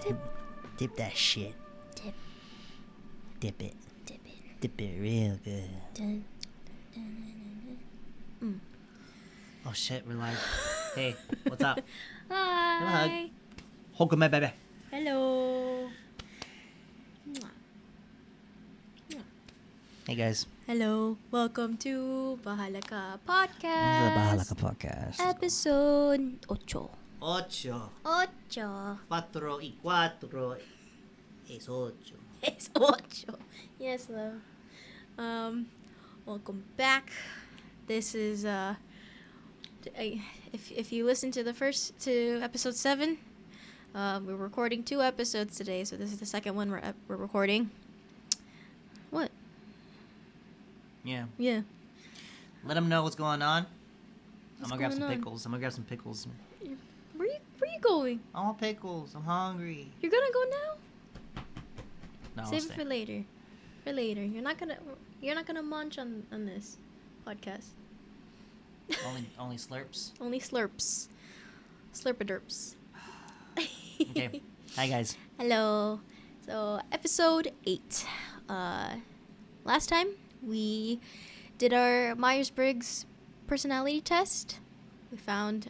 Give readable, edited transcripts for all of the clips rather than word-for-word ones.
Dip. Dip that shit. Dip. Dip it. Dip it. Dip it real good. Dun, dun, dun. Oh shit, we're live. Hey, what's up? Hi. Hug my baby. Hello. Hey guys. Hello. Welcome to Bahala Ka Podcast. Welcome to the Bahala Ka Podcast. Episode 8. Ocho. 8. Cuatro y cuatro es ocho. It's 8. Yes, love. Welcome back. This is if you listen to to episode 7, we're recording 2 episodes today, so this is the second one we're recording. What? Yeah. Yeah. Let them know what's going on. What's I'm gonna grab going some on? pickles. I'm gonna grab some pickles. Where you going? I want pickles. I'm hungry. You're gonna go now? No, I'll Save it stay. for later. For later. You're not gonna munch on this podcast. Only slurps. Only slurps. Slurpaderps. Okay. Hi guys. Hello. So episode 8. Last time we did our Myers-Briggs personality test. We found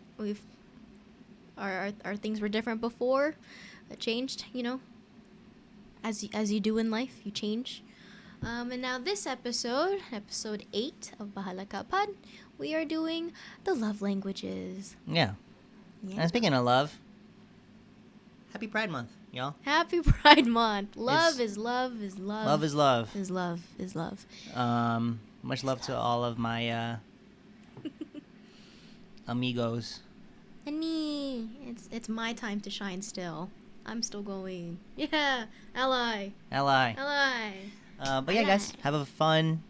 our things were different before. It changed, as you do in life, you change. And now this episode 8 of Bahala Ka Pod, we are doing the love languages. Yeah. Yeah. And speaking of love, happy Pride Month, y'all. Happy Pride Month. Love It's- is love is love. Love is love. is love is love. Much love to all of my amigos. And me. It's my time to shine still. I'm still going. Yeah. Ally. Ally. Ally. But yeah, guys, have a fun,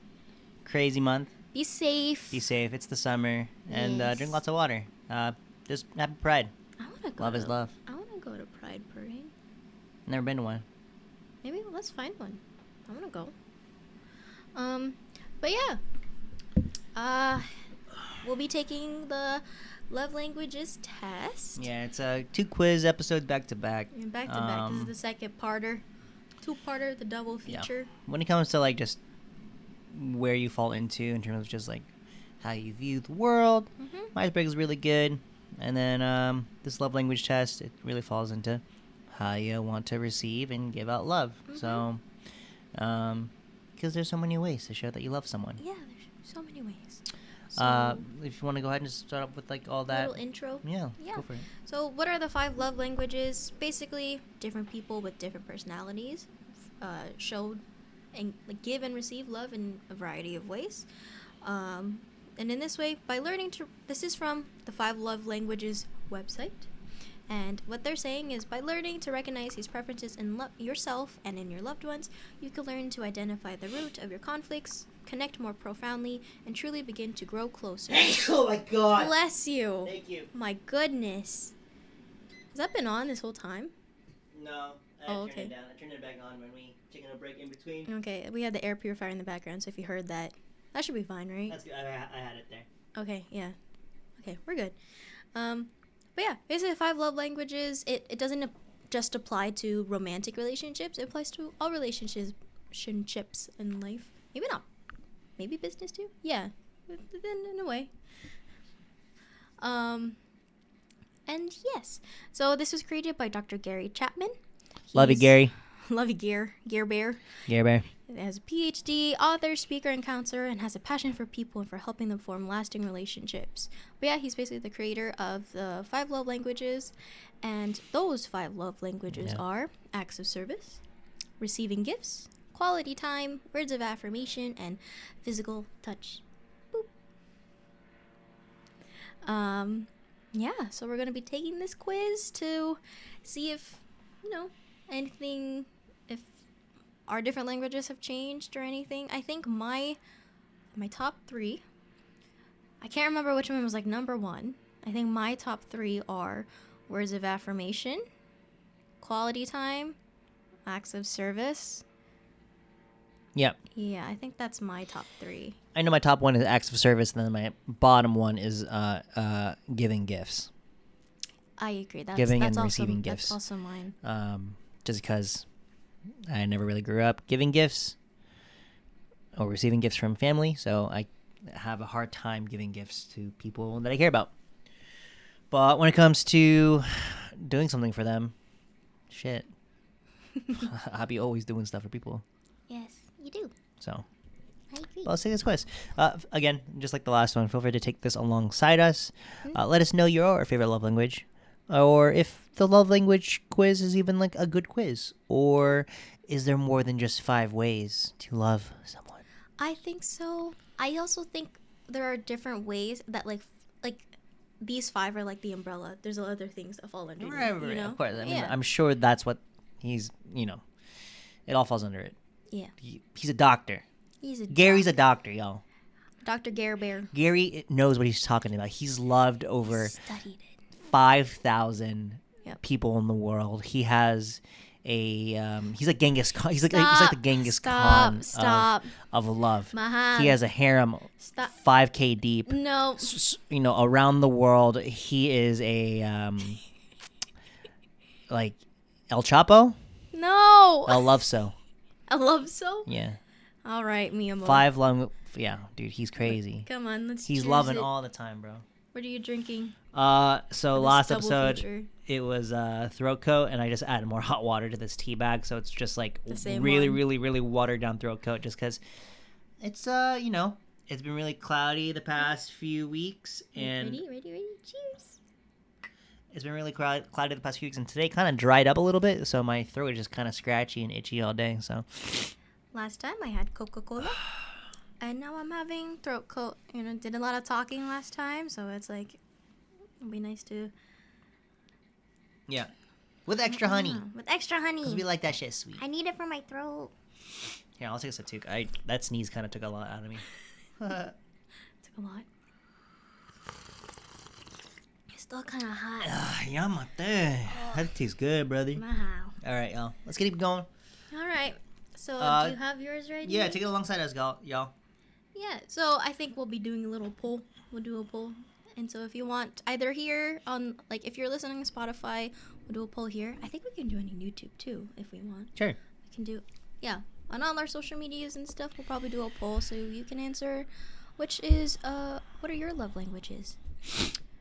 crazy month. Be safe. Be safe. It's the summer, and Yes. drink lots of water. Just happy Pride. I wanna go Love is love. I wanna go to Pride Parade. Never been to one. Maybe let's find one. I wanna go. But yeah. We'll be taking the love languages test. Yeah, it's 2 quiz episodes back to back. And back to back. This is the second parter. 2-parter, the double Yeah. feature. When it comes to like just where you fall into in terms of just like how you view the world, Mm-hmm. Myers-Briggs is really good. And then this love language test, it really falls into how you want to receive and give out love. Mm-hmm. So, because there's so many ways to show that you love someone. Yeah, there's so many ways. So, If you want to go ahead and just start off with like all a that. little intro. Yeah, Yeah. go for it. So, what are the 5 love languages? Basically, different people with different personalities showed and give and receive love in a variety of ways. And in this way, by learning to, this is from the 5 Love Languages website. And what they're saying is by learning to recognize these preferences in yourself and in your loved ones, you can learn to identify the root of your conflicts, connect more profoundly, and truly begin to grow closer. Oh my god. Bless you. Thank you. My goodness. Has that been on this whole time? No, Oh, okay. down. I turned it back on when we taking a break in between. Okay, we had the air purifier in the background, so if you heard that, that should be fine, right? That's good. I had it there. Okay, yeah. Okay, we're good. But yeah, basically 5 love languages, it doesn't just apply to romantic relationships, it applies to all relationships in life. Maybe not. Maybe business too? Yeah, in a way. And yes, so this was created by Dr. Gary Chapman. Love you, He's- Gary. Love you, Gear Bear. Gary Bear. He has a PhD, author, speaker, and counselor, and has a passion for people and for helping them form lasting relationships. But yeah, he's basically the creator of the 5 love languages, and those 5 love languages are acts of service, receiving gifts, quality time, words of affirmation, and physical touch. Boop. Yeah, so we're going to be taking this quiz to see if, anything, if our different languages have changed or anything. I think my top 3, I can't remember which one was like number 1. I think my top 3 are words of affirmation, quality time, acts of service. Yep. Yeah, I think that's my top 3. I know my top one is acts of service, and then my bottom one is giving gifts. I agree. That's Giving that's and also, receiving that's gifts. also mine. Just because I never really grew up giving gifts or receiving gifts from family, so I have a hard time giving gifts to people that I care about. But when it comes to doing something for them, shit, I'll be always doing stuff for people. Yes, you do. So, I agree. well, let's take this quiz. Again, just like the last one, feel free to take this alongside us. Let us know your favorite love language, or if the love language quiz is even like a good quiz, or is there more than just 5 ways to love someone? I think so. I also think there are different ways that like these 5 are like the umbrella. There's other things that fall under. Right, You know? of course. I mean, yeah. I'm sure that's what he's. It all falls under it. Yeah. He's a doctor. Gary's a doctor, y'all. Dr. Gare Bear. Gary knows what he's talking about. He's loved over Studied it. 5,000 Yep. people in the world. He has he's like Genghis Khan. He's like the Genghis Khan of love. Mahan. He has a harem Stop. 5K deep. No. Around the world. He is a like El Chapo. No. El Love So. I love so. Yeah. All right, Miyamo. 5 long. Yeah, dude, he's crazy. Come on, let's. He's cheers loving it. all the time, bro. What are you drinking? So this last double episode feature? it was throat coat, and I just added more hot water to this tea bag, so it's just like The same really, one. really, really watered down throat coat, just because it's it's been really cloudy the past few weeks, and Ready. Cheers. it's been really cloudy the past few weeks, and today kind of dried up a little bit, so my throat is just kind of scratchy and itchy all day. So Last time I had Coca-Cola, and now I'm having throat coat. Did a lot of talking last time, so it's like it'd be nice to. yeah, with extra honey, With extra honey. because we like that shit sweet. I need it for my throat. Here, I'll take a sip too. That sneeze kind of took a lot out of me. Took a lot. It's still kind of hot. Yamate. That tastes good, brother. Wow. All right, y'all. Let's get it going. All right. So do you have yours ready? Yeah, take it alongside us, y'all. Yeah. So I think we'll be doing a little poll. We'll do a poll. And so if you want either here on if you're listening to Spotify, we'll do a poll here. I think we can do it on YouTube too if we want. Sure. We can do on all our social medias and stuff. We'll probably do a poll so you can answer which is what are your love languages?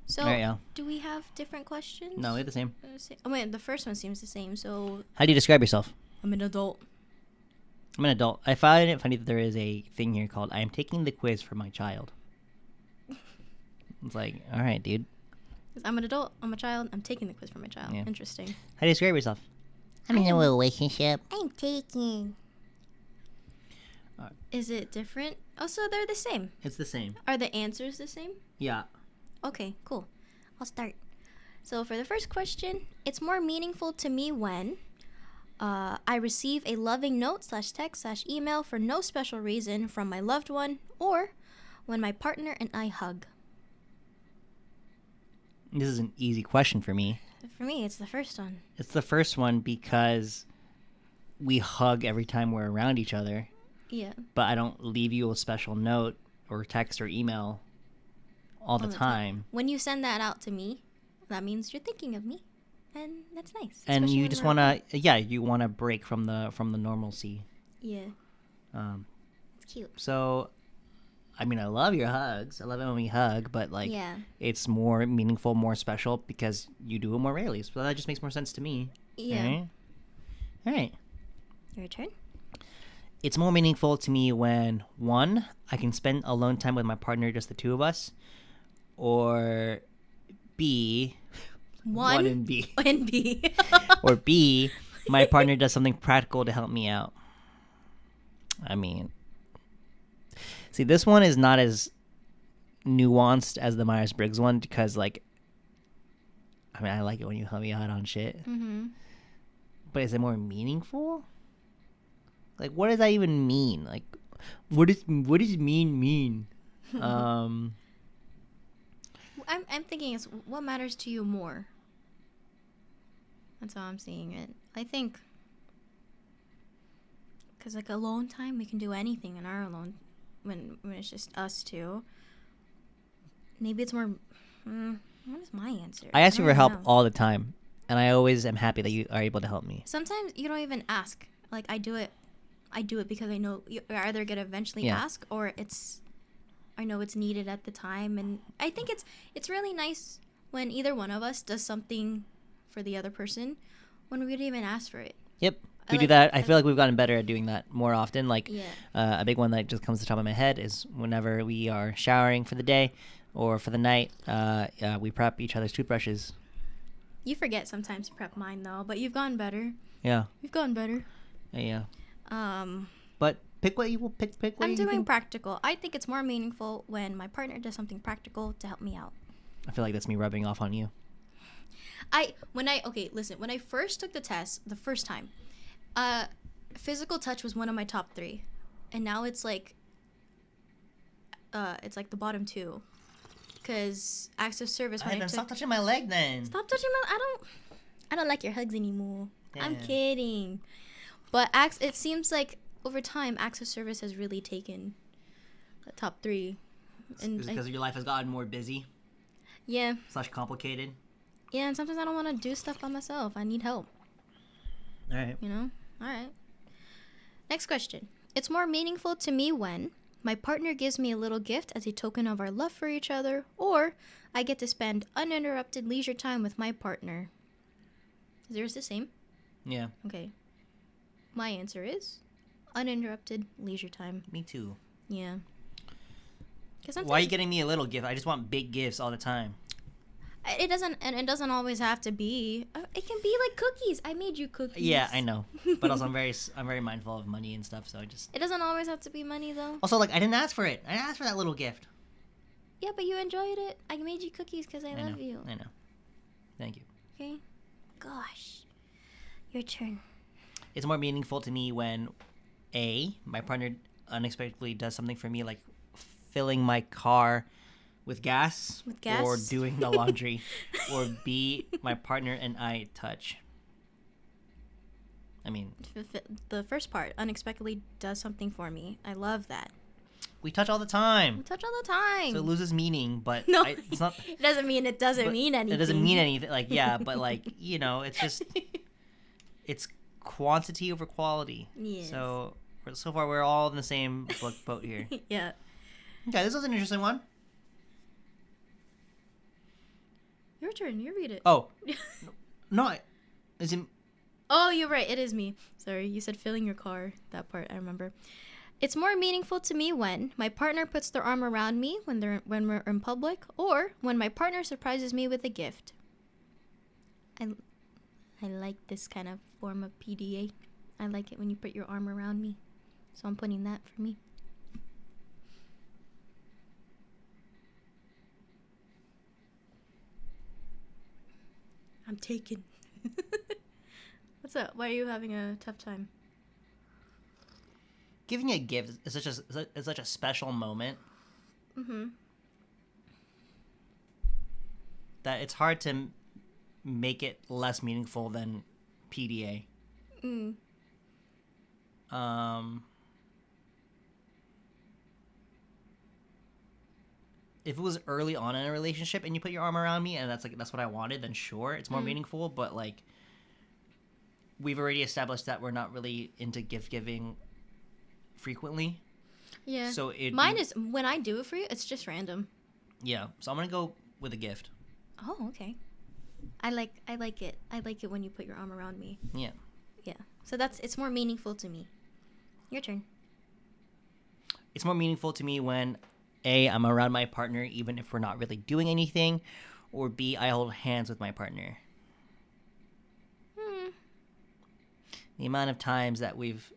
So All right, y'all. do we have different questions? No, we're the same. Oh wait, the first one seems the same. So How do you describe yourself? I'm an adult. I'm an adult. I find it funny that there is a thing here called I am taking the quiz for my child. It's like, all right, dude. I'm an adult. I'm a child. I'm taking the quiz for my child. Yeah. Interesting. How do you describe yourself? I'm in a relationship. I'm taking. Is it different? Oh, so they're the same. It's the same. Are the answers the same? Yeah. Okay, cool. I'll start. So for the first question, it's more meaningful to me when I receive a loving note /text/email for no special reason from my loved one, or when my partner and I hug. This is an easy question for me. For me, it's the first one. It's the first one because we hug every time we're around each other, Yeah. but I don't leave you a special note or text or email all the time. When you send that out to me, that means you're thinking of me, and that's nice. And especially you when just we're want to, you want to break from the normalcy. Yeah, Um, it's cute. so, I mean, I love your hugs. I love it when we hug, but Yeah. it's more meaningful, more special because you do it more rarely. So that just makes more sense to me. Yeah. All right. Your turn. It's more meaningful to me when, one, I can spend alone time with my partner, just the two of us, or B, One and B, and B. or B, my partner does something practical to help me out. I mean, see, this one is not as nuanced as the Myers-Briggs one because, I like it when you help me out on shit. Mm-hmm. But is it more meaningful? What does that even mean? What does mean? I'm thinking it's what matters to you more. That's how I'm seeing it. I think because alone time, we can do anything in our alone when it's just us two. Maybe it's more What is my answer? I ask you don't for help know. all the time, and I always am happy that you are able to help me. Sometimes you don't even ask. Like I do it because I know you're either gonna eventually Yeah. ask or I know it's needed at the time, and I think it's really nice when either one of us does something for the other person when we don't even ask for it. Yep. I We do like- that. I I- feel like we've gotten better at doing that more often. Like Yeah. a big one that just comes to the top of my head is whenever we are showering for the day or for the night, we prep each other's toothbrushes. You forget sometimes to prep mine though, but you've gotten better. Yeah. You've gotten better. Yeah. Um, But pick what you will pick. What I'm you doing think. practical. I think it's more meaningful when my partner does something practical to help me out. I feel like that's me rubbing off on you. When I first took the test the first time, physical touch was one of my top 3, and now it's like the bottom 2, because acts of service. When I took, stop touching my leg then. stop touching my. I don't like your hugs anymore. I'm Damn. kidding, but it seems like over time acts of service has really taken the top 3, and Is it because your life has gotten more busy yeah, / complicated? yeah, and sometimes I don't want to do stuff by myself. I need help. All right. You know? Alright. Next question. It's more meaningful to me when my partner gives me a little gift as a token of our love for each other, or I get to spend uninterrupted leisure time with my partner. Is yours the same? Yeah. Okay. My answer is uninterrupted leisure time. Me too. Yeah. 'Cause Why are you sometimes getting me a little gift? I just want big gifts all the time. it doesn't always have to be. It can be like cookies. I made you cookies. Yeah, I know. But also, I'm very mindful of money and stuff. So I just It doesn't always have to be money though. also like I didn't ask for it. I didn't ask for that little gift. Yeah, but you enjoyed it. I made you cookies because I love know. you. I know. Thank you. Okay. Gosh. Your turn. It's more meaningful to me when my partner unexpectedly does something for me, like filling my car with gas, With gas? or doing the laundry, or B, my partner and I touch. I mean, The first part, unexpectedly does something for me. I love that. we touch all the We time, touch all the time. so it loses meaning. But No. it's not. It doesn't mean it doesn't but mean anything. It doesn't mean anything. Like yeah, but like it's just it's quantity over quality. Yes. So far we're all in the same boat here. Yeah. Okay, this was an interesting one. Your turn. You read it. Oh, no, is it? Oh, you're right. It is me. Sorry. You said filling your car. That part I remember. It's more meaningful to me when my partner puts their arm around me when we're in public, or when my partner surprises me with a gift. I like this kind of form of PDA. I like it when you put your arm around me. So I'm putting that for me. I'm taken. What's up? Why are you having a tough time? Giving a gift is such a special moment Mm-hmm. that it's hard to make it less meaningful than PDA. Mm. If it was early on in a relationship and you put your arm around me and that's what I wanted, then sure, it's more meaningful. But like, we've already established that we're not really into gift giving frequently. Yeah. So Mine is when I do it for you, it's just random. Yeah. So I'm gonna go with a gift. Oh, okay. I like it. I like it when you put your arm around me. Yeah. Yeah. So it's more meaningful to me. Your turn. It's more meaningful to me when I'm around my partner even if we're not really doing anything, or B, I hold hands with my partner. The amount of times that we've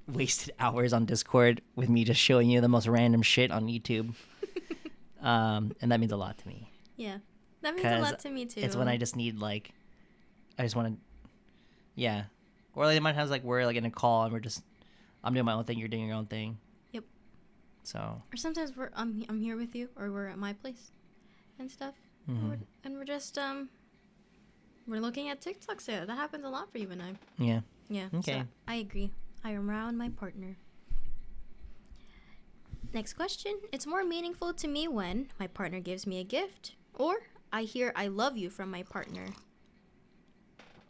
wasted hours on Discord with me just showing you the most random shit on YouTube, and that means a lot to me. Yeah. That means a 'Cause lot to me too. It's when I just need I just want to, yeah. Or like, there might have we're like in a call and I'm doing my own thing, you're doing your own thing. Yep. So. Or sometimes I'm here with you, or we're at my place, and stuff, and we're just we're looking at TikToks there. That happens a lot for you and I. Yeah. Yeah. Okay. So I agree. I am around my partner. Next question. It's more meaningful to me when my partner gives me a gift, or I hear I love you from my partner.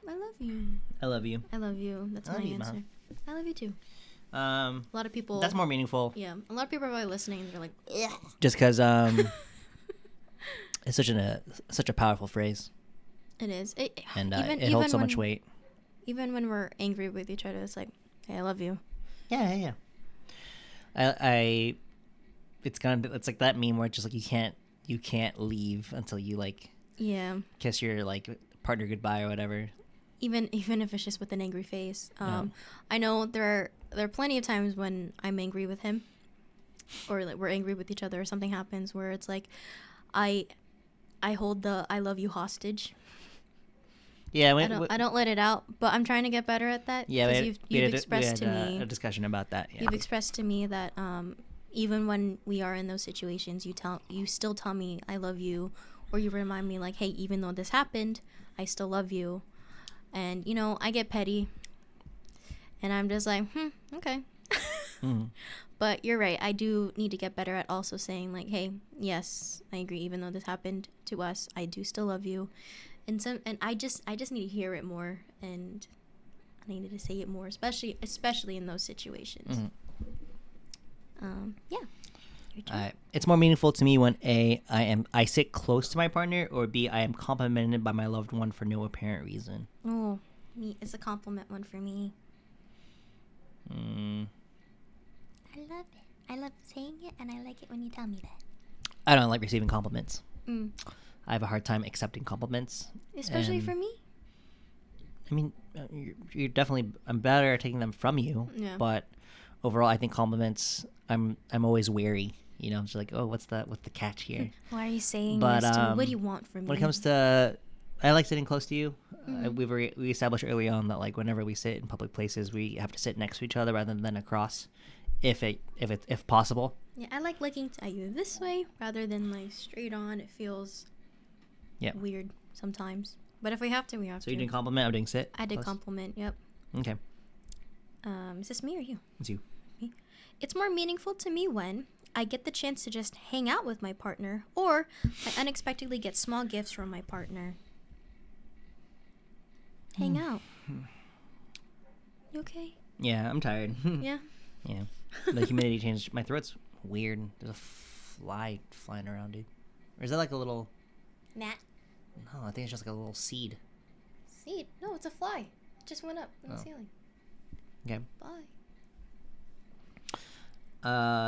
I love you. I love you. I love you. That's I my love you, Ma. answer. I love you too. A A lot of people. That's more meaningful. Yeah, a lot of people are probably listening and they're like, ugh. Just because it's such a powerful phrase, It is. and even, it holds so when, much weight. Even when we're angry with each other, it's like, hey, I love you. Yeah. I it's like that meme where it's just like you can't leave until you like Yeah. kiss your like partner goodbye or whatever. Even if it's just with an angry face. Yeah. I know there are plenty of times when I'm angry with him, or like we're angry with each other, or something happens where it's like, I hold the I love you hostage. Yeah, I don't let it out, but I'm trying to get better at that. Yeah, because you've expressed to me a discussion about that. Yeah. you've expressed to me that even when we are in those situations, you still tell me I love you, or you remind me like, hey, even though this happened, I still love you. And I get petty, and I'm just like, okay. Mhm. But you're right. I do need to get better at also saying like, hey, yes, I agree. Even though this happened to us, I do still love you. And I just need to hear it more, and I needed to say it more, especially in those situations. Yeah. Your turn. It's more meaningful to me when I sit close to my partner, or B, I am complimented by my loved one for no apparent reason. Oh, it's a compliment one for me. I love it. I love saying it, and I like it when you tell me that. I don't like receiving compliments. Mm. I have a hard time accepting compliments. Especially And, for me. I mean, you're definitely. I'm better at taking them from you. Yeah. But overall, I think compliments. I'm always wary. It's like, oh, what's the catch here? Why are you saying But, this to me? What do you want from me? When it comes to, I like sitting close to you. Mm-hmm. We established early on that like whenever we sit in public places, we have to sit next to each other rather than across, if possible. Yeah, I like looking at you this way rather than like straight on. It feels weird sometimes. But if we have to, we have to. So you didn't compliment. I'm doing sit. I did close? compliment. Yep. Okay, Is this me or you? it's you. Me. It's more meaningful to me when I get the chance to just hang out with my partner, or I unexpectedly get small gifts from my partner. Hang out. You okay? Yeah, I'm tired. Yeah. Yeah. The humidity changed. My throat's weird. There's a fly flying around, dude. Or is that like a little? Matt. No, I think it's just like a little seed. Seed? No, it's a fly. It just went up in the Oh. ceiling. Okay. Bye.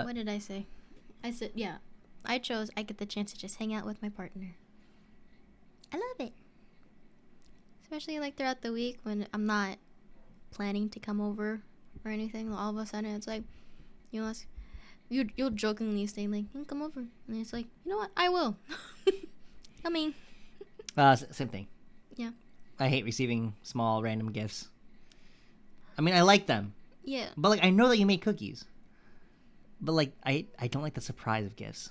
What did I say? I said, yeah. I get the chance to just hang out with my partner. I love it. Especially like throughout the week when I'm not planning to come over or anything. All of a sudden it's like, you'll jokingly say like, come over. And it's like, you know what? I will. I mean. Same thing. Yeah. I hate receiving small random gifts. I mean, I like them, Yeah. but like I know that you make cookies. But like I don't like the surprise of gifts.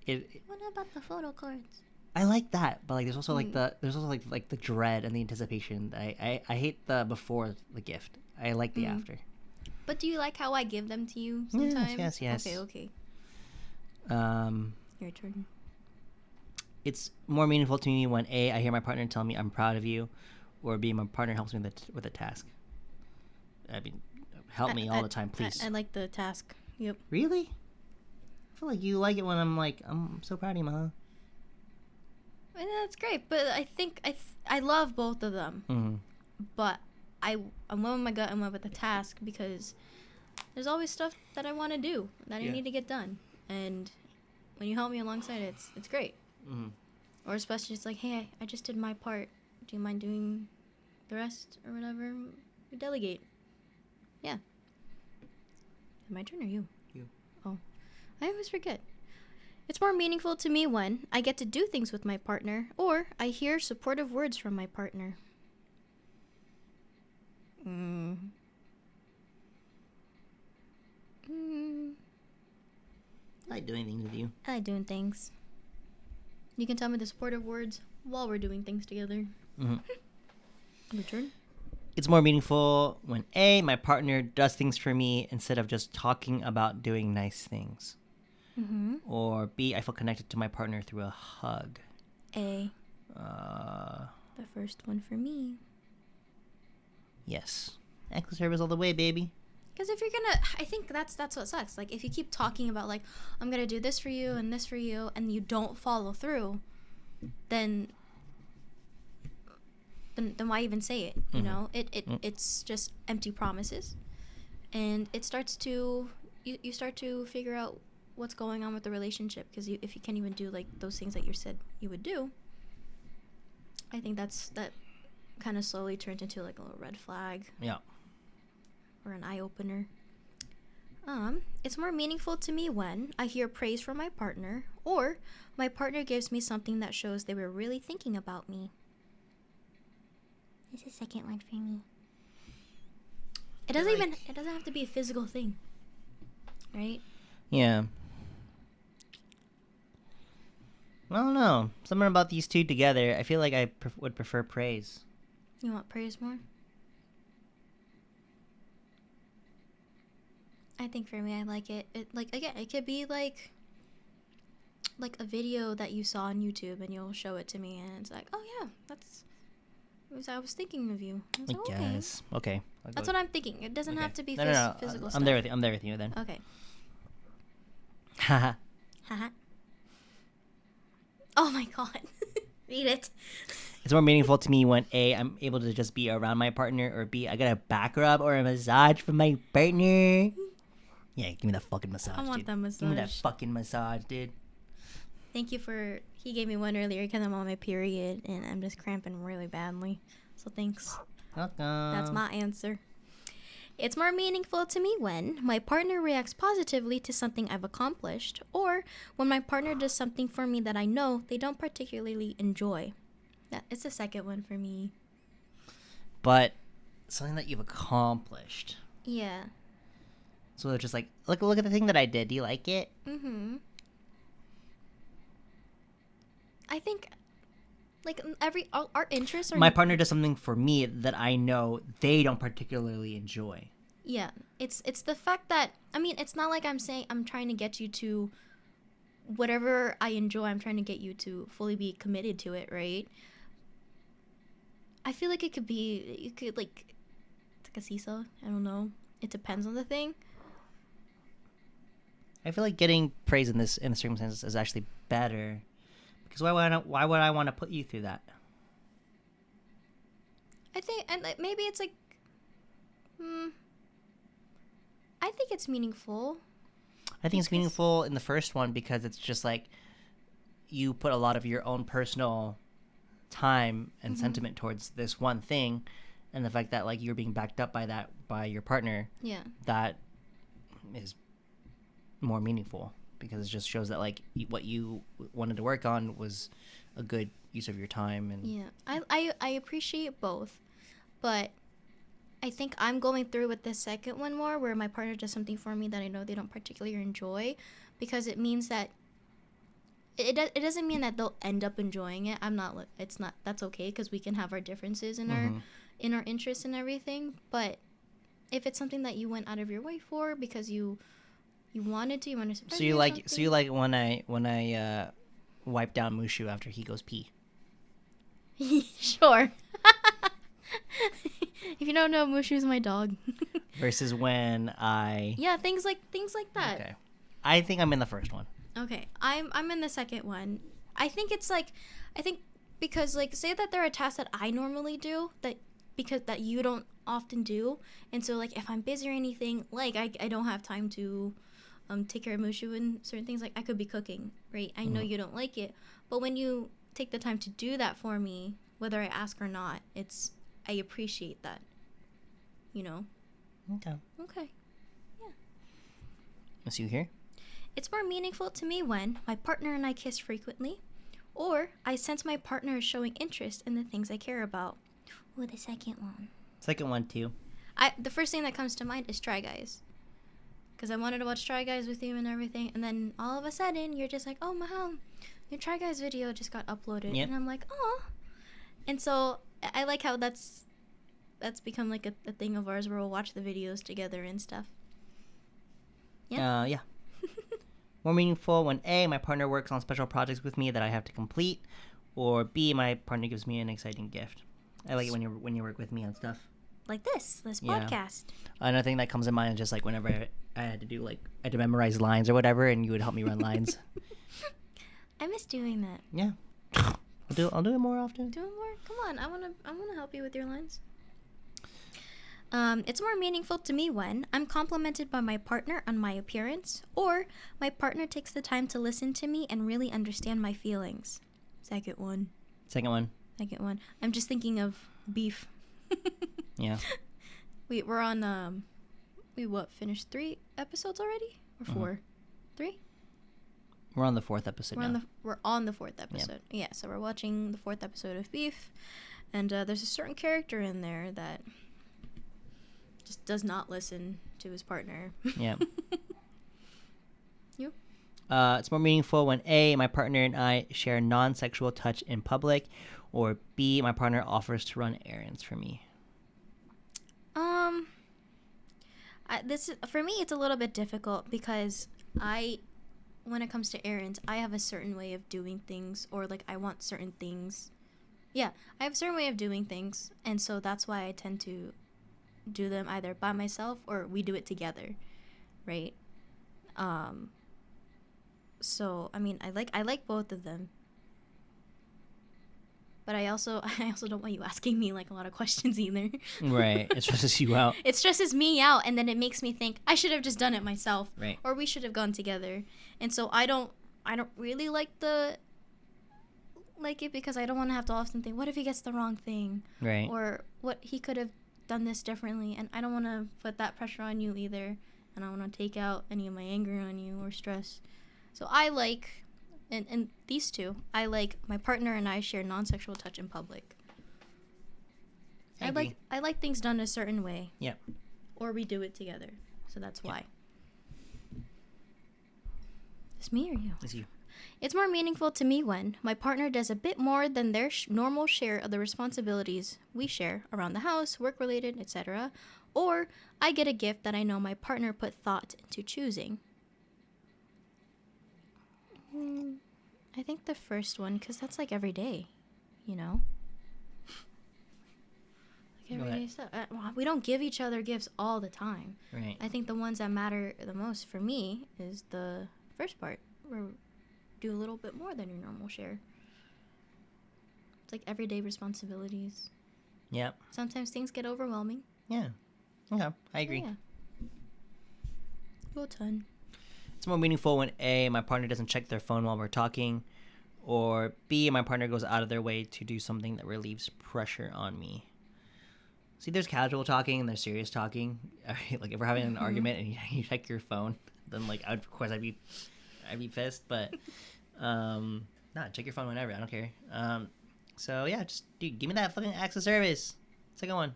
What about the photo cards? I like that, but like there's also like the dread and the anticipation. I hate the before the gift. I like the after. But do you like how I give them to you sometimes? Yes. Okay. Your turn. It's more meaningful to me when A, I hear my partner tell me I'm proud of you, or B, my partner helps me with a task. I mean, help me all the time, please. I like the task. Yep. Really? I feel like you like it when I'm like, I'm so proud of you, Ma. That's great, but I think I love both of them. Mm-hmm. But I went with my gut and went with the task because there's always stuff that I want to do that I need to get done, and when you help me alongside it, it's great. Mm-hmm. Or especially it's like, hey, I just did my part. Do you mind doing the rest or whatever? You delegate. Yeah. My turn or you? You. Oh, I always forget. It's more meaningful to me when I get to do things with my partner, or I hear supportive words from my partner. I like doing things with you. I like doing things. You can tell me the supportive words while we're doing things together. Mm-hmm. Your turn. It's more meaningful when A, my partner does things for me instead of just talking about doing nice things. Mm-hmm. Or B, I feel connected to my partner through a hug. A. The first one for me. Yes. Acts of service all the way, baby. Because if you're gonna, I think that's what sucks. Like, if you keep talking about, like, I'm gonna do this for you and this for you, and you don't follow through, then why even say it? You know, it's just empty promises, and it starts to you start to figure out what's going on with the relationship. Because if you can't even do like those things that you said you would do, I think that kind of slowly turns into like a little red flag. Yeah. Or an eye-opener. It's more meaningful to me when I hear praise from my partner, or my partner gives me something that shows they were really thinking about me. This is the second one for me. It doesn't have to be a physical thing, right? Yeah. I don't know. Something about these two together. I feel like I would prefer praise. You want praise more? I think for me, I like it. Like, again, it could be like a video that you saw on YouTube, and you'll show it to me, and it's like, oh yeah, I was thinking of you. I was like, okay. Yes. Okay. That's what I'm thinking. It doesn't have to be No. physical I'm stuff. there with you. I'm there with you then. Okay. Haha. Haha. Oh my god. Read it. It's more meaningful to me when A, I'm able to just be around my partner, or B, I get a back rub or a massage from my partner. Yeah, give me that fucking massage, I want dude. that massage. Give me that fucking massage, dude. Thank you for... He gave me one earlier because I'm on my period and I'm just cramping really badly. So thanks. Welcome. That's my answer. It's more meaningful to me when my partner reacts positively to something I've accomplished, or when my partner does something for me that I know they don't particularly enjoy. It's the second one for me. But something that you've accomplished. Yeah. So they're just like, look at the thing that I did. Do you like it? Mm-hmm. I think, like, our interests are... My partner does something for me that I know they don't particularly enjoy. Yeah. It's the fact that, I mean, it's not like I'm saying I'm trying to get you to whatever I enjoy, I'm trying to get you to fully be committed to it, right? I feel like it's like a seesaw. I don't know. It depends on the thing. I feel like getting praise in the circumstances is actually better, because why would I want to put you through that? I think, and maybe it's like, I think it's meaningful. I think it's meaningful in the first one because it's just like you put a lot of your own personal time and sentiment towards this one thing, and the fact that like you're being backed up by your partner. Yeah. That is more meaningful because it just shows that like what you wanted to work on was a good use of your time. And yeah, I appreciate both, but I think I'm going through with the second one more, where my partner does something for me that I know they don't particularly enjoy, because it means that it doesn't mean that they'll end up enjoying it. That's okay, because we can have our differences in our interests and everything. But if it's something that you went out of your way for because you wanted to surprise so you like when I wipe down Mushu after he goes pee. Sure. If you don't know, Mushu's my dog. Versus when I... Yeah, things like that. Okay. I think I'm in the first one. Okay. I'm in the second one. I think because like, say that there are tasks that I normally do that you don't often do, and so like if I'm busy or anything, like I don't have time to take care of Mushu and certain things, like I could be cooking, right? I know you don't like it, but when you take the time to do that for me, whether I ask or not, I appreciate that, you know? Okay. Yeah. Is you here? It's more meaningful to me when my partner and I kiss frequently, or I sense my partner is showing interest in the things I care about. Ooh, the second one. Second one, too. The first thing that comes to mind is Try Guys. Because I wanted to watch Try Guys with you and everything, and then all of a sudden, you're just like, oh, Mahal, your Try Guys video just got uploaded. Yep. And I'm like, oh. And so I like how that's become like a thing of ours where we'll watch the videos together and stuff. Yeah. More meaningful when A, my partner works on special projects with me that I have to complete, or B, my partner gives me an exciting gift. I like it when you work with me on stuff. Like this Yeah. podcast. Another thing that comes in mind is just like whenever I had to do I had to memorize lines or whatever, and you would help me run lines. I miss doing that. Yeah, I'll do it more often. Do more. Come on, I wanna help you with your lines. It's more meaningful to me when I'm complimented by my partner on my appearance, or my partner takes the time to listen to me and really understand my feelings. Second one. Second one. I'm just thinking of beef. Yeah. We're on we finished 3 episodes already or 4? 3? We're on the 4th episode now. We're on the 4th episode. Yeah, so we're watching the 4th episode of Beef, and there's a certain character in there that just does not listen to his partner. Yeah. You? It's more meaningful when A, my partner and I share non-sexual touch in public, or B, my partner offers to run errands for me. For me, it's a little bit difficult because when it comes to errands, I have a certain way of doing things, or like I want certain things. Yeah, I have a certain way of doing things, and so that's why I tend to do them either by myself or we do it together, right? So I mean, I like both of them. But I also don't want you asking me like a lot of questions either. Right. It stresses you out. It stresses me out, and then it makes me think I should have just done it myself, Right. or we should have gone together. And so I don't really like it because I don't want to have to often think, what if he gets the wrong thing, Right. or what he could have done this differently, and I don't want to put that pressure on you either, and I want to take out any of my anger on you or stress. So I like. And these two, I like my partner and I share non-sexual touch in public. I agree. I like things done a certain way. Yep. Or we do it together. So that's why. It's me or you? It's you. It's more meaningful to me when my partner does a bit more than their normal share of the responsibilities we share around the house, work-related, etc. Or I get a gift that I know my partner put thought into choosing. I think the first one, because that's like every day, you know? Like everyday stuff. We don't give each other gifts all the time. Right. I think the ones that matter the most for me is the first part, where do a little bit more than your normal share. It's like everyday responsibilities. Yep. Sometimes things get overwhelming. Yeah. Okay. I agree. Yeah. Well done. It's more meaningful when A, my partner doesn't check their phone while we're talking, or B, my partner goes out of their way to do something that relieves pressure on me. See, there's casual talking and there's serious talking. Like if we're having an argument and you check your phone, then like of course I'd be pissed. But check your phone whenever. I don't care. So yeah, just dude, give me that fucking acts of service. Second one.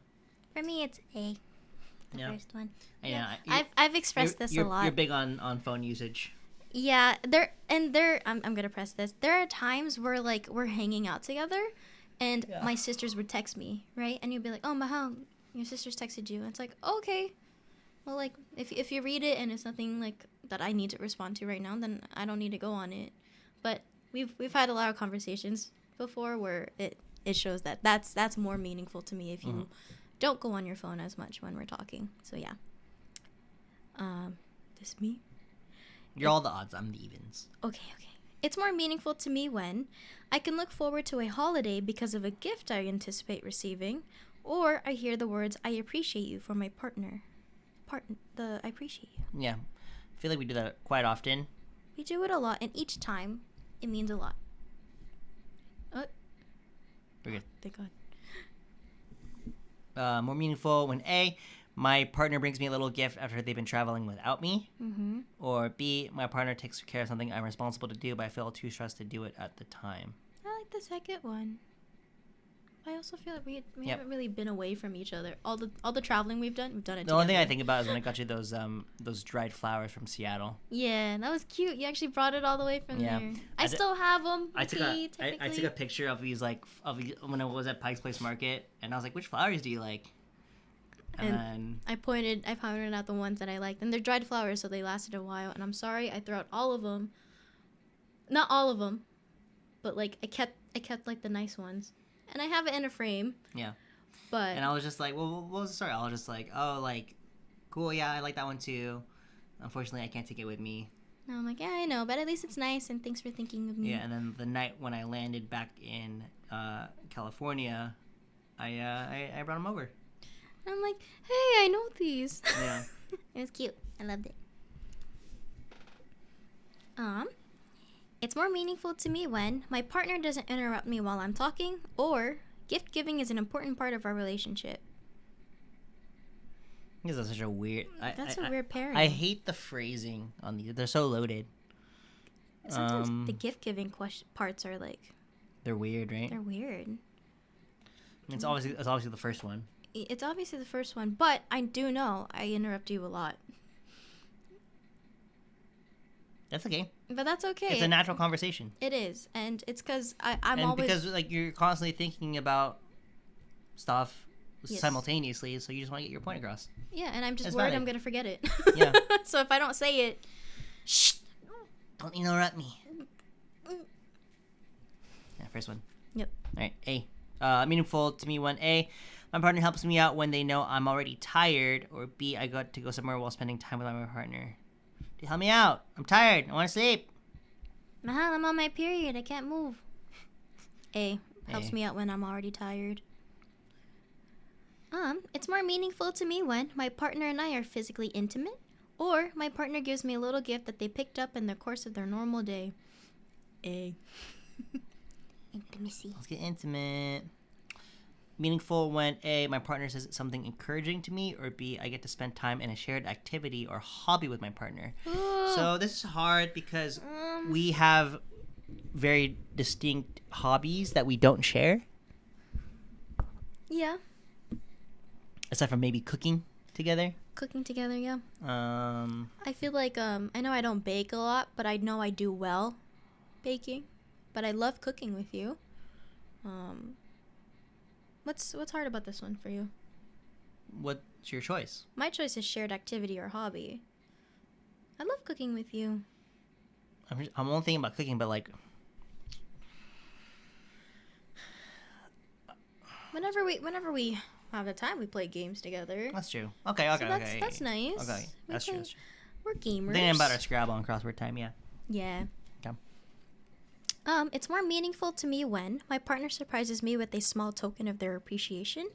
For me, it's A. The Yeah. first one. Yeah. I've expressed this a lot. You're big on phone usage. Yeah, I'm gonna press this. There are times where like we're hanging out together, and my sisters would text me, right? And you'd be like, "Oh, Mahal, your sister's texted you." And it's like, okay, well, like if you read it and it's nothing like that I need to respond to right now, then I don't need to go on it. But we've had a lot of conversations before where it shows that that's more meaningful to me if you don't go on your phone as much when we're talking. So yeah. This me? You're all the odds. I'm the evens. Okay. It's more meaningful to me when I can look forward to a holiday because of a gift I anticipate receiving, or I hear the words, "I appreciate you" from my partner. I appreciate you. Yeah. I feel like we do that quite often. We do it a lot, and each time, it means a lot. We're good. Thank God. More meaningful when A, my partner brings me a little gift after they've been traveling without me, or B, my partner takes care of something I'm responsible to do, but I feel too stressed to do it at the time. I like the second one. I also feel like we haven't really been away from each other. All the traveling we've done it The together. only thing I think about is when I got you those dried flowers from Seattle. Yeah, that was cute. You actually brought it all the way from Yeah. there. I still have them. I took a picture of these when I was at Pike's Place Market, and I was like, "Which flowers do you like?" And then I pointed out the ones that I liked, and they're dried flowers, so they lasted a while. And I'm sorry I threw out all of them. Not all of them, but like I kept I kept like the nice ones, and I have it in a frame. Yeah. But And I was just like, well, what was the story? I was just like, oh, like, cool, yeah, I like that one too. Unfortunately, I can't take it with me. I'm like, yeah, I know, but at least it's nice, and thanks for thinking of me. Yeah, and then the night when I landed back in California, I brought him over. And I'm like, hey, I know these. Yeah. It was cute. I loved it. It's more meaningful to me when my partner doesn't interrupt me while I'm talking, or gift giving is an important part of our relationship. This is such a weird. That's a weird pairing. I hate the phrasing on these. They're so loaded. Sometimes the gift giving parts are like They're weird, right? they're weird. It's obviously the first one. It's obviously the first one, but I do know I interrupt you a lot. That's okay. But that's okay. It's a natural conversation. It is, and it's because I'm and always because like you're constantly thinking about stuff Yes. simultaneously, so you just want to get your point across. yeah, and I'm just It's worried valid. I'm gonna forget it. Yeah. So if I don't say it, Shh! Don't interrupt me. Yeah, first one. Yep. All right, A. Meaningful to me when A, my partner helps me out when they know I'm already tired, or B, I got to go somewhere while spending time with my partner. Dude, help me out. I'm tired. I want to sleep. Mahal, I'm on my period. I can't move. A helps A. me out when I'm already tired. It's more meaningful to me when my partner and I are physically intimate, or my partner gives me a little gift that they picked up in the course of their normal day. A. Intimacy. Let's get intimate. Meaningful when A, my partner says something encouraging to me, or B, I get to spend time in a shared activity or hobby with my partner. So this is hard because we have very distinct hobbies that we don't share, Yeah, aside from maybe cooking together. cooking together. Yeah. Um, I feel like I know I don't bake a lot, but I know I do well baking. But I love cooking with you. What's hard about this one for you? what's your choice? My choice is shared activity or hobby. I love cooking with you. I'm only thinking about cooking, but like, Whenever we have the time, we play games together. that's true. Okay, So okay, that's okay. that's nice. Okay, We that's true. play- That's true. We're gamers. Thinking about our Scrabble and crossword time, yeah. Yeah. Okay. It's more meaningful to me when my partner surprises me with a small token of their appreciation,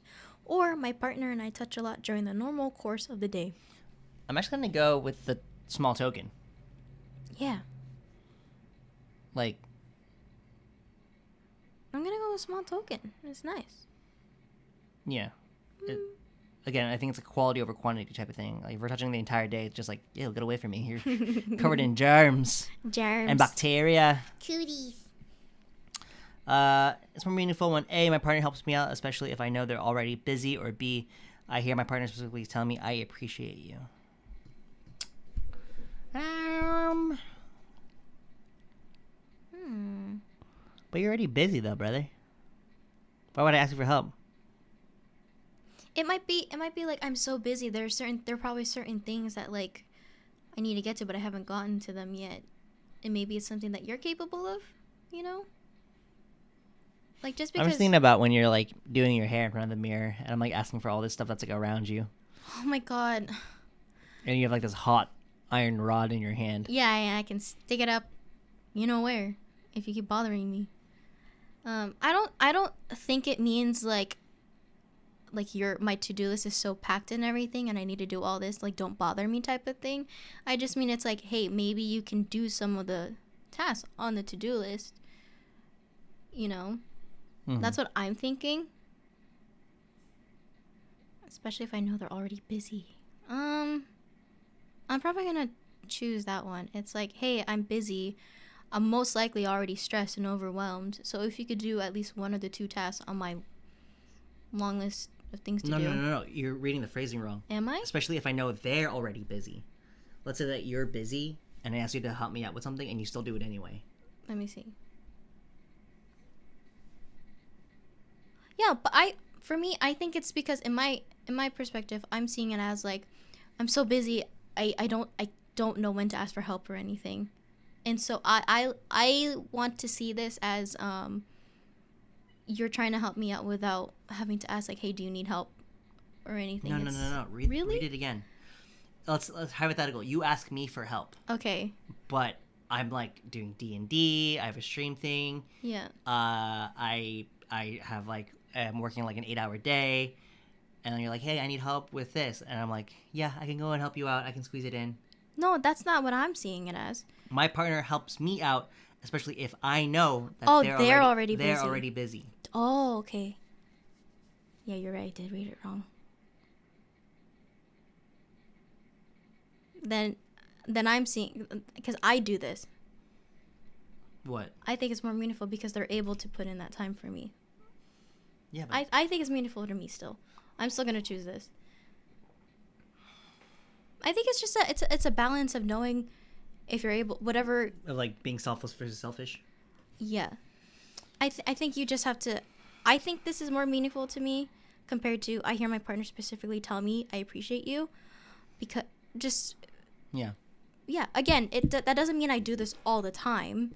or my partner and I touch a lot during the normal course of the day. I'm actually gonna go with the small token. Yeah. Like, I'm gonna go with small token. It's nice. yeah. Again, I think it's a quality over quantity type of thing. Like, if we're touching the entire day, it's just like, ew, get away from me. You're covered in germs Germs. and bacteria. Cooties. It's more meaningful when A, my partner helps me out, especially if I know they're already busy, or B, I hear my partner specifically tell me I appreciate you. But you're already busy though, brother. Why would I ask you for help? It might be like I'm so busy. There are probably certain things that like I need to get to, but I haven't gotten to them yet. And maybe it's something that you're capable of, you know? Like just I'm because just thinking about when you're like doing your hair in front of the mirror, and I'm like asking for all this stuff that's like around you, oh my god. and you have like this hot iron rod in your hand. Yeah, I can stick it up you know where if you keep bothering me. I don't think it means like my to-do list is so packed and everything and I need to do all this, like don't bother me type of thing. I just mean it's like, hey, maybe you can do some of the tasks on the to-do list. You know? Mhm. That's what I'm thinking. Especially if I know they're already busy. I'm probably gonna choose that one. It's like, hey, I'm busy. I'm most likely already stressed and overwhelmed. So if you could do at least one of the two tasks on my long list of things to No, do. no, no, no. You're reading the phrasing wrong. Am I? Especially if I know they're already busy. Let's say that you're busy, and I ask you to help me out with something, and you still do it anyway. Let me see. Yeah, but for me, I think it's because in my perspective, I'm seeing it as like, I'm so busy, I don't know when to ask for help or anything, and so I want to see this as you're trying to help me out without having to ask, like, hey, do you need help or anything. No. Really? Read it again. Let's hypothetical. You ask me for help, Okay. but I'm like doing D&D. I have a stream thing. Yeah. I have like I'm working like an 8-hour day, and then you're like, hey, I need help with this, and I'm like, yeah, I can go and help you out. I can squeeze it in. No, that's not what I'm seeing it as. My partner helps me out, especially if I know that Oh, they're they're already already busy. busy. Oh, okay. Yeah, you're right. I did read it wrong. Then I'm seeing, because I do this. What? I think it's more meaningful because they're able to put in that time for me. Yeah, but I think it's meaningful to me still. I'm still gonna choose this. I think it's just it's a balance of knowing if you're able, whatever. of like being selfless versus selfish. Yeah, I think you just have to. I think this is more meaningful to me compared to I hear my partner specifically tell me I appreciate you, because just Yeah. yeah. Again, that doesn't mean I do this all the time,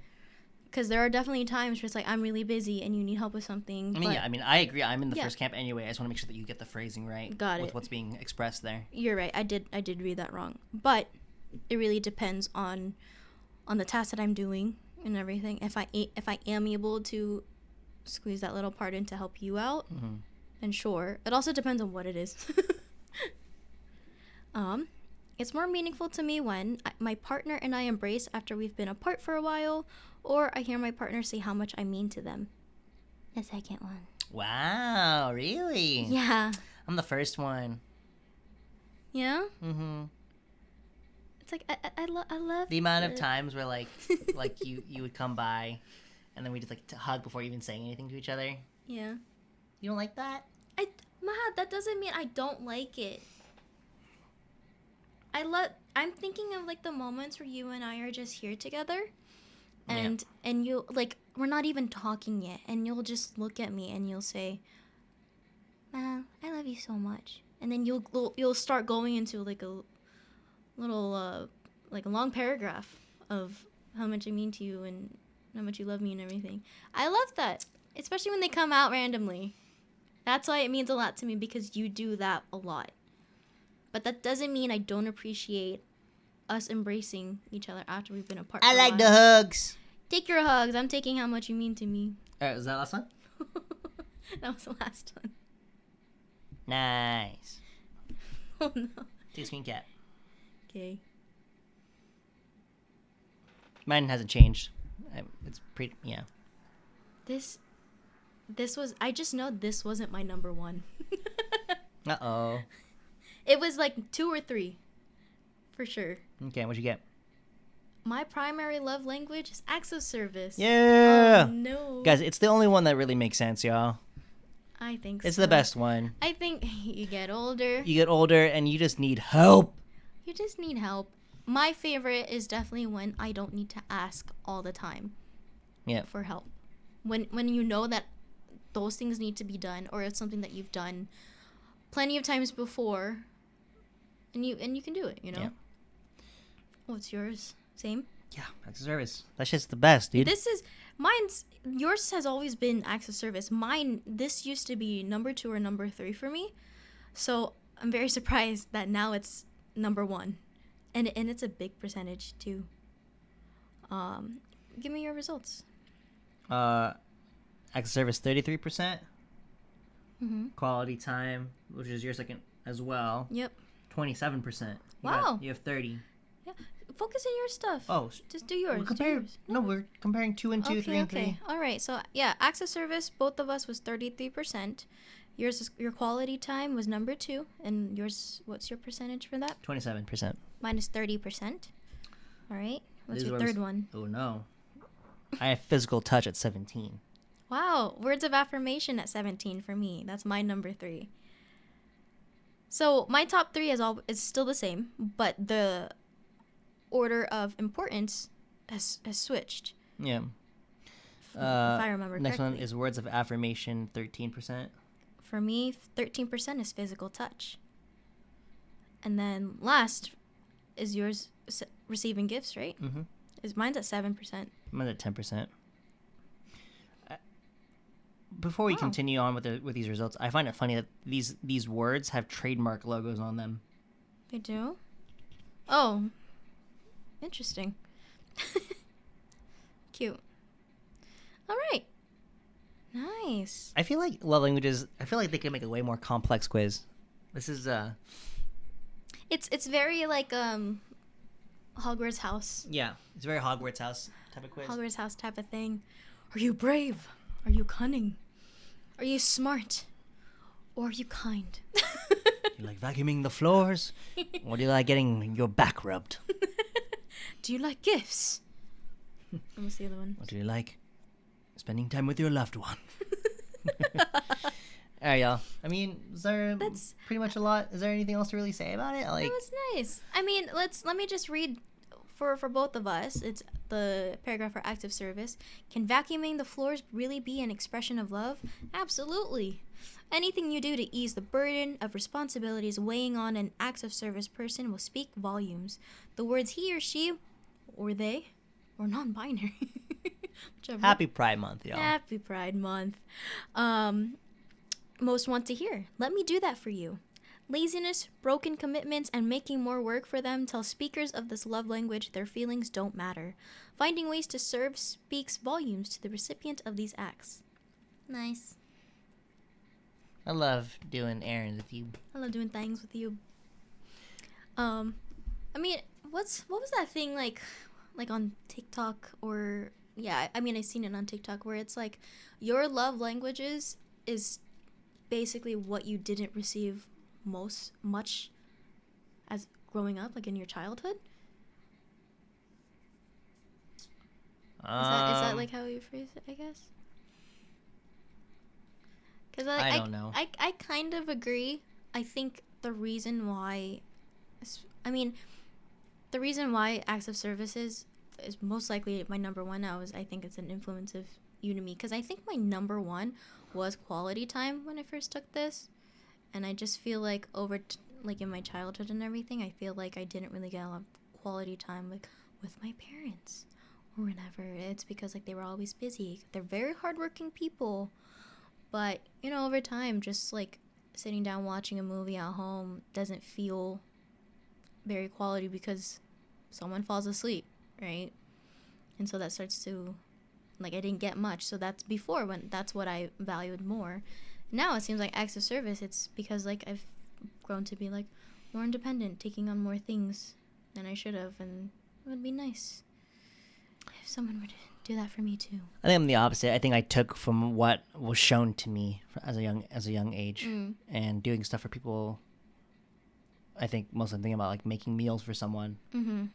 because there are definitely times where it's like I'm really busy and you need help with something. I mean, but yeah. I mean, I agree. I'm in the Yeah. first camp anyway. I just want to make sure that you get the phrasing right. Got with it. what's being expressed there. You're right. I did read that wrong. But it really depends on the task that I'm doing and everything. If I am able to squeeze that little part in to help you out, then sure. It also depends on what it is. It's more meaningful to me when my partner and I embrace after we've been apart for a while, or I hear my partner say how much I mean to them. The second one. Wow, really? Yeah. I'm the first one. Yeah? Mm-hmm. It's like, I love The amount of it. times where like you would come by, and then we just like hug before even saying anything to each other. Yeah. You don't like that? Mahat, that doesn't mean I don't like it. I'm thinking of like the moments where you and I are just here together, and you like we're not even talking yet, and you'll just look at me and you'll say, I love you so much," and then you'll start going into like a little like a long paragraph of how much I mean to you and how much you love me and everything. I love that, especially when they come out randomly. That's why it means a lot to me, because you do that a lot. But that doesn't mean I don't appreciate us embracing each other after we've been apart. I for a like the while. hugs. Take your hugs. I'm taking how much you mean to me. All right, was that last one? That was the last one. Nice. Oh no. Take a screen cap. Okay. Mine hasn't changed. It's pretty. Yeah. This was. I just know this wasn't my number one. Uh-oh. It was like 2 or 3, for sure. Okay, what'd you get? My primary love language is acts of service. Yeah. Oh, no. Guys, it's the only one that really makes sense, y'all. I think It's so. the best one. I think you get older. You get older and you just need help. You just need help. My favorite is definitely when I don't need to ask all the time. Yeah. For help. When you know that those things need to be done, or it's something that you've done plenty of times before, and you can do it, you know? Yeah. What's yours? Same? Yeah, acts of service. That shit's the best, dude. Yours has always been acts of service. Mine, this used to be number 2 or number 3 for me. So I'm very surprised that now it's number 1. And it's a big percentage too. Give me your results. Acts of service 33%. Mm-hmm. Quality time, which is your second as well, Yep. 27%. Wow. You have 30. Yeah. Focus on your stuff. Oh, Just do yours. we're Do comparing. yours. No, we're comparing 2 and 2, 3 and 3. All right. So yeah, acts of service, both of us was 33%. Your quality time was number 2, and yours. What's your percentage for that? 27%. Mine is 30%. All right. What's These your ones- third one? Oh no. I have physical touch at 17. Wow, words of affirmation at 17 for me. That's my number 3. So my top 3 is still the same, but the order of importance has switched. Yeah. If I remember Next correctly. one is words of affirmation, 13%. For me, 13% is physical touch. And then last is yours, receiving gifts, right? Mm-hmm. Mine's at 7%. I'm at 10%. before we Wow. continue on with these results, I find it funny that these words have trademark logos on them. They do? Oh. Interesting. Cute. All right. Nice. I feel like love languages. I feel like they could make a way more complex quiz. This is It's very like Hogwarts house. yeah, it's very Hogwarts house type of quiz. Hogwarts house type of thing. Are you brave? Are you cunning? Are you smart? Or are you kind? You like vacuuming the floors, or do you like getting your back rubbed? Do you like gifts? And what's the other one? Or do you like spending time with your loved one? All right, y'all. I mean, is there That's- pretty much a lot? Is there anything else to really say about it? Like, That was nice. I mean, let me just read for both of us. It's the paragraph for active service. Can vacuuming the floors really be an expression of love? Absolutely. Anything you do to ease the burden of responsibilities weighing on an active service person will speak volumes. The words he or she, or they, or non-binary, whichever. Happy Pride Month, y'all. Happy Pride Month. Most want to hear. Let me do that for you. Laziness, broken commitments, and making more work for them tell speakers of this love language their feelings don't matter. Finding ways to serve speaks volumes to the recipient of these acts. Nice. I love doing errands with you. I love doing things with you. I mean, what was that thing like on TikTok or yeah, I mean I've seen it on TikTok where it's like your love languages is basically what you didn't receive much as growing up, like in your childhood. Is that like how you phrase it, I guess? Because I don't know. I kind of agree. I think the reason why, the reason why acts of services is most likely my number one now is I think it's an influence of you to me. Because I think my number one was quality time when I first took this. And I just feel like like in my childhood and everything, I feel like I didn't really get a lot of quality time like with my parents or whenever. It's because like they were always busy. They're very hardworking people. But, you know, over time, just like sitting down watching a movie at home doesn't feel very quality because someone falls asleep, right? And so that starts to, like, I didn't get much. So that's before when that's what I valued more. Now it seems like acts of service, it's because, like, I've grown to be, like, more independent, taking on more things than I should have. And it would be nice if someone would do that for me, too. I think I'm the opposite. I think I took from what was shown to me as a young age, and doing stuff for people. I think mostly thinking about like making meals for someone. Mm-hmm.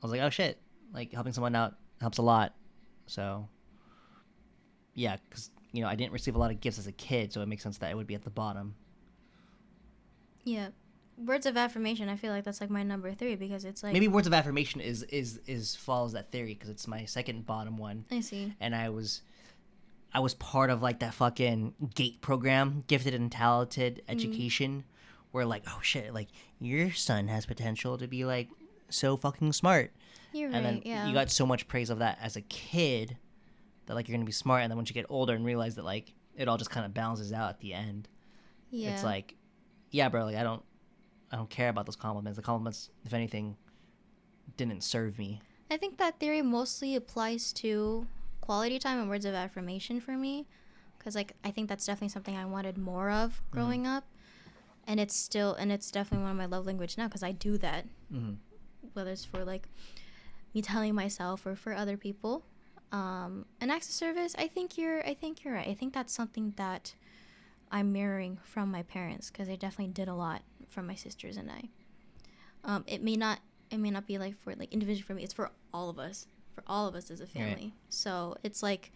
I was like, oh shit, like helping someone out helps a lot. So yeah, because you know I didn't receive a lot of gifts as a kid, so it makes sense that it would be at the bottom. Yeah. Words of affirmation, I feel like that's like my number 3 because it's like Maybe words of affirmation is follows that theory because it's my second bottom one. I see. And I was part of like that fucking GATE program, gifted and talented education, where like, oh shit, like your son has potential to be like so fucking smart. You're right, And then yeah. you got so much praise of that as a kid that like you're gonna be smart, and then once you get older and realize that like it all just kind of balances out at the end. Yeah. It's like, yeah, bro, like I don't care about those compliments. The compliments, if anything, didn't serve me. I think that theory mostly applies to quality time and words of affirmation for me because like I think that's definitely something I wanted more of growing up, and it's definitely one of my love language now because I do that, whether it's for like me telling myself or for other people. And acts of service, I think you're right. I think that's something that I'm mirroring from my parents because they definitely did a lot from my sisters and I. It may not be like for like individually for me. It's for all of us as a family. Right. So it's like,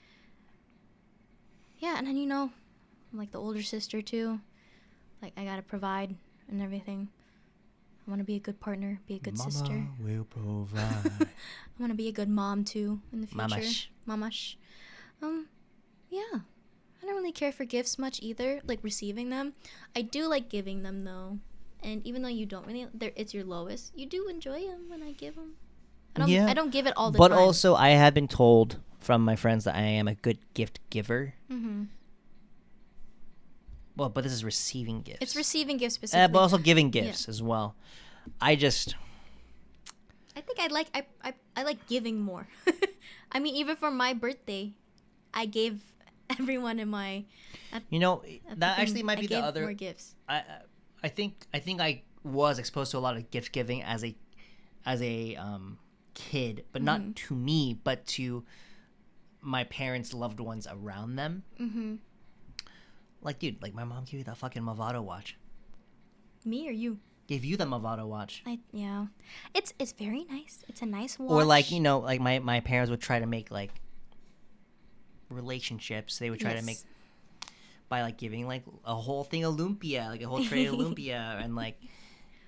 yeah. And then you know, I'm like the older sister too. Like I gotta provide and everything. I want to be a good partner, be a good sister. will provide. I want to be a good mom too in the future. Mamash. Mamash. Yeah. I don't really care for gifts much either, like receiving them. I do like giving them though. And even though you don't really, it's your lowest, you do enjoy them when I give them. I don't give it all the But time. also, I have been told from my friends that I am a good gift giver. Mm-hmm. Well, but this is receiving gifts. It's receiving gifts specifically. But also giving gifts as well. I think I like giving more. I mean, even for my birthday, I gave everyone in my. You know, at that the actually thing, might I be the gave other. more gifts. I think I was exposed to a lot of gift giving as a kid, but not to me, but to my parents' loved ones around them. Mm-hmm. Like, dude, like my mom gave you that fucking Movado watch. Me or you? Gave you the Movado watch. Yeah, it's very nice. It's a nice watch. Or like, you know, like my parents would try to make like relationships. They would try to make by like giving like a whole thing of lumpia, like a whole tray of lumpia, and like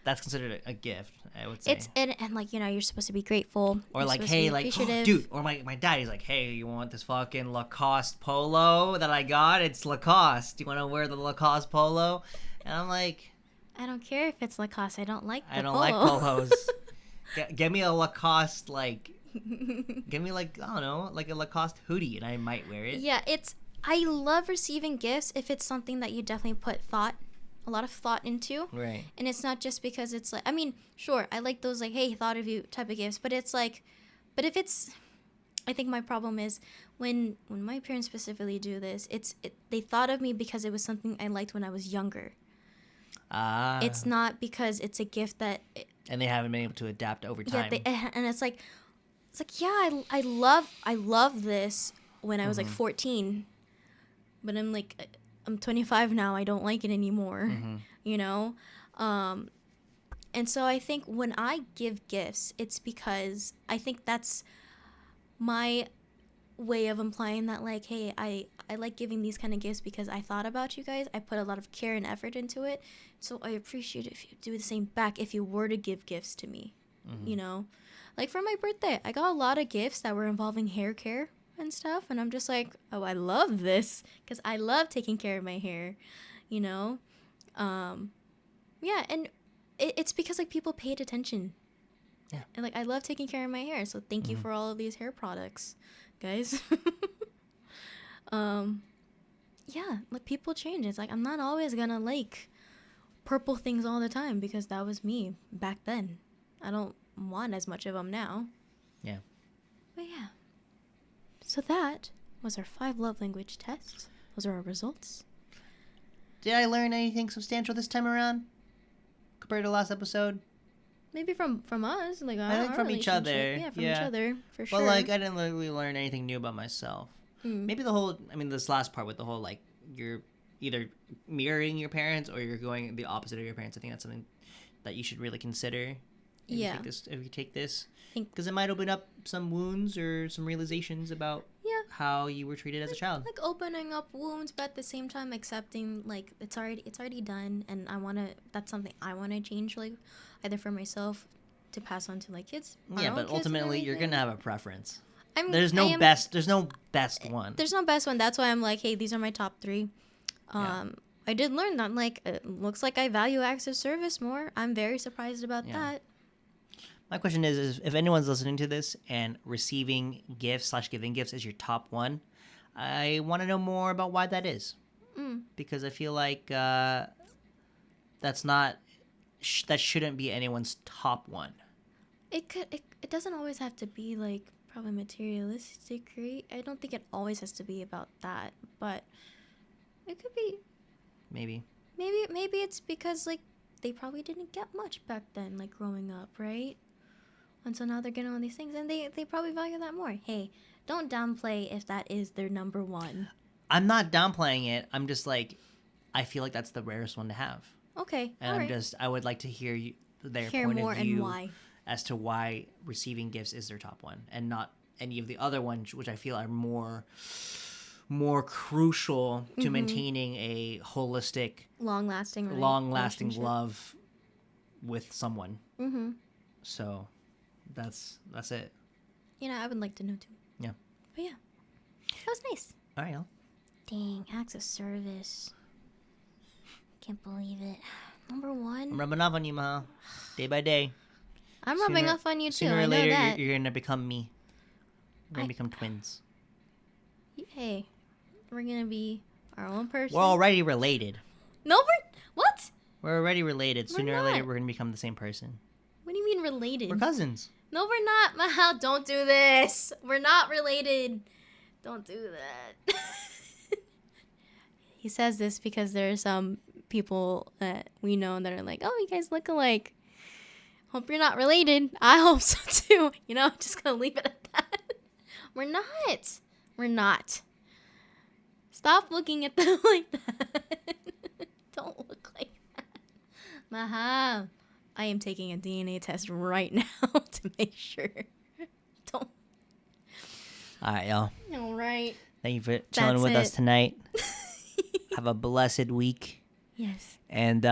that's considered a gift, I would say. It's and like, you know, you're supposed to be grateful. Or You're like, supposed to hey, be like, appreciative. dude, or my dad, he's like, hey, you want this fucking Lacoste polo that I got? It's Lacoste. Do you want to wear the Lacoste polo? And I'm like, I don't care if it's Lacoste. I don't like the I don't polo. like polos. Get me a Lacoste, like, give me like, I don't know, like a Lacoste hoodie, and I might wear it. Yeah, I love receiving gifts if it's something that you definitely put a lot of thought into. Right. And it's not just because it's like, I mean, sure, I like those like, hey, thought of you type of gifts, but it's like, but if it's, I think my problem is when my parents specifically do this, they thought of me because it was something I liked when I was younger. Ah. It's not because it's a gift that. And they haven't been able to adapt over time. Yeah, and it's like, yeah, I love this when I was like 14, but I'm 25 now. I don't like it anymore. You know, and so I think when I give gifts, it's because I think that's my way of implying that, like, hey, I like giving these kind of gifts because I thought about you guys. I put a lot of care and effort into it, so I appreciate it if you do the same back if you were to give gifts to me. You know, like for my birthday, I got a lot of gifts that were involving hair care and stuff, and I'm just like, oh, I love this because I love taking care of my hair, you know. Yeah, and it's because like people paid attention. Yeah. And like I love taking care of my hair, so thank you for all of these hair products, guys. Yeah, like people change. It's like I'm not always gonna like purple things all the time because that was me back then. I don't want as much of them now. Yeah. But yeah. So that was our 5 love language tests. Those are our results. Did I learn anything substantial this time around compared to last episode? Maybe from us, like I think our from each other. relationship. Yeah, from each Yeah. other for sure. But like, I didn't really learn anything new about myself. Hmm. Maybe this last part with the whole like you're either mirroring your parents or you're going the opposite of your parents. I think that's something that you should really consider. Yeah. If you take this, Think- because it might open up some wounds or some realizations about Yeah. how you were treated as a child. Like opening up wounds, but at the same time accepting like it's already done, and that's something I wanna change, like either for myself to pass on to like kids. my Yeah, own but kids and ultimately you're everything. gonna have a preference. There's There's no best one. There's no best one. That's why I'm like, hey, these are my top 3. Yeah. I did learn that like it looks like I value acts of service more. I'm very surprised about Yeah. that. My question is if anyone's listening to this and receiving gifts / giving gifts is your top one, I want to know more about why that is. Because I feel like that's not that shouldn't be anyone's top one. It doesn't always have to be like probably materialistic, right? I don't think it always has to be about that, but it could be. Maybe. Maybe it's because like they probably didn't get much back then, like growing up, right? And so now they're getting all these things, and they probably value that more. Hey, don't downplay if that is their number one. I'm not downplaying it. I'm just like, I feel like that's the rarest one to have. Okay, And all I'm right. I would like to hear their Hear point more of and view why. as to why receiving gifts is their top one and not any of the other ones, which I feel are more crucial to maintaining a holistic, Long-lasting long-lasting love with someone. Mm-hmm. So that's it. You know, I would like to know too. Yeah. But yeah, that was nice. All right, y'all. Dang, acts of service. Can't believe it. Number I'm 1. rubbing off on you, Maha. Day by day. I'm rubbing Sooner- off on you too. Sooner I or know later, that. you're gonna become me. We're gonna become twins. Hey, we're gonna be our own person. We're already related. No, what? We're already related. We're Sooner or later, not. we're gonna become the same person. What do you mean related? We're cousins. No, we're not. Mahal, don't do this. We're not related. Don't do that. He says this because there are some people that we know that are like, oh, you guys look alike. Hope you're not related. I hope so too. You know, just gonna leave it at that. We're not. We're not. Stop looking at them like that. Don't look like that. Mahal, I am taking a DNA test right now to make sure. Don't. All right, y'all. All right. Thank you for chilling with us it. tonight. Have a blessed week. Yes. And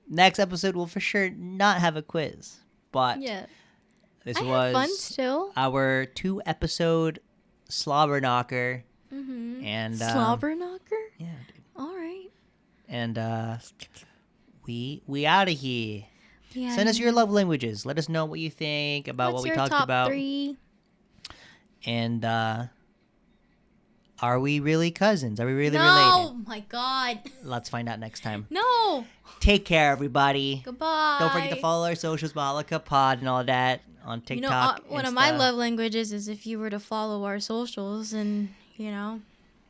next episode will for sure not have a quiz. But Yeah. this I was had fun still. our 2-episode slobber knocker. Mm-hmm. And Slobber knocker? Yeah, dude. All right. And we out of here. Yeah. Send us your love languages. Let us know what you think about What's what we your talked top about. 3? And are we really cousins? Are we really No, related? my God. Let's find out next time. No. Take care, everybody. Goodbye. Don't forget to follow our socials, Bahalika Pod and all that on TikTok. You know, one of my Insta. love languages is if you were to follow our socials, and you know,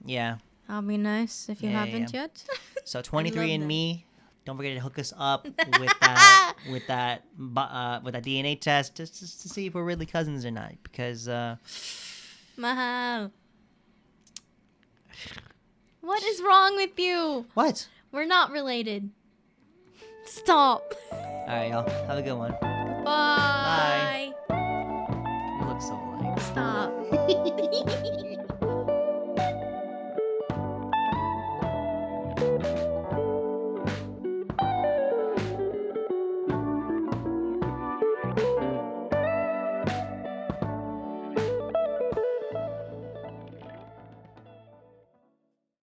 Yeah. that'll be nice if you Yeah, haven't yeah. yet. So love 23andMe. Don't forget to hook us up with that with that DNA test just to see if we're really cousins or not. Because Mahal. What is wrong with you? what? We're not related. Stop. All right, y'all. Have a good one. Bye. You look so like. Stop.